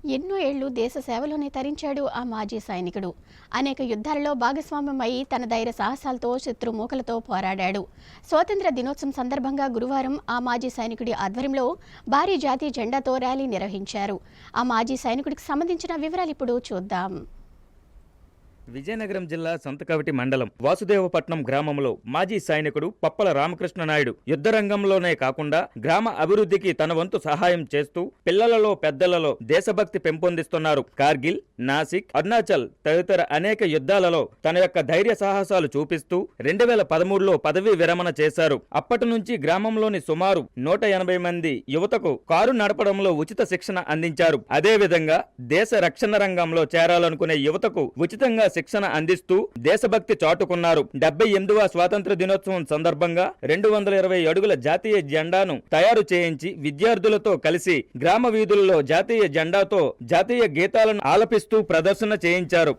ఎన్నో ఏళ్లు దేశ సేవలోనే తరించాడు ఆ మాజీ సైనికుడు. అనేక యుద్ధాలలో భాగస్వామ్యమై తన ధైర్య సాహసాలతో శత్రు మూకలతో పోరాడాడు. స్వాతంత్ర్య దినోత్సవం సందర్భంగా గురువారం ఆ మాజీ సైనికుడి ఆధ్వర్యంలో భారీ జాతీయ జెండాతో ర్యాలీ నిర్వహించారు. ఆ మాజీ సైనికుడికి సంబంధించిన వివరాలు ఇప్పుడు చూద్దాం. విజయనగరం జిల్లా సంతకవటి మండలం వాసుదేవపట్నం గ్రామంలో మాజీ సైనికుడు పప్పల రామకృష్ణ నాయుడు యుద్ధరంగంలోనే కాకుండా గ్రామ అభివృద్ధికి తన వంతు సహాయం చేస్తూ పిల్లలలో పెద్దలలో దేశభక్తి పెంపొందిస్తున్నారు. కార్గిల్, నాసిక్, అరుణాచల్ తదితర అనేక యుద్ధాలలో తన యొక్క ధైర్య సాహసాలు చూపిస్తూ 2013లో పదవీ విరమణ చేశారు. అప్పటి నుంచి గ్రామంలోని సుమారు 180 మంది యువతకు కారు నడపడంలో ఉచిత శిక్షణ అందించారు. అదేవిధంగా దేశ రక్షణ రంగంలో చేరాలనుకునే యువతకు ఉచితంగా శిక్షణ అందిస్తూ దేశభక్తి చాటుకున్నారు. 78వ స్వాతంత్ర దినోత్సవం సందర్భంగా 220 అడుగుల జాతీయ జెండాను తయారు చేయించి విద్యార్థులతో కలిసి గ్రామ వీధుల్లో జాతీయ జెండాతో జాతీయ గీతాలను ఆలపిస్తూ ప్రదర్శన చేయించారు.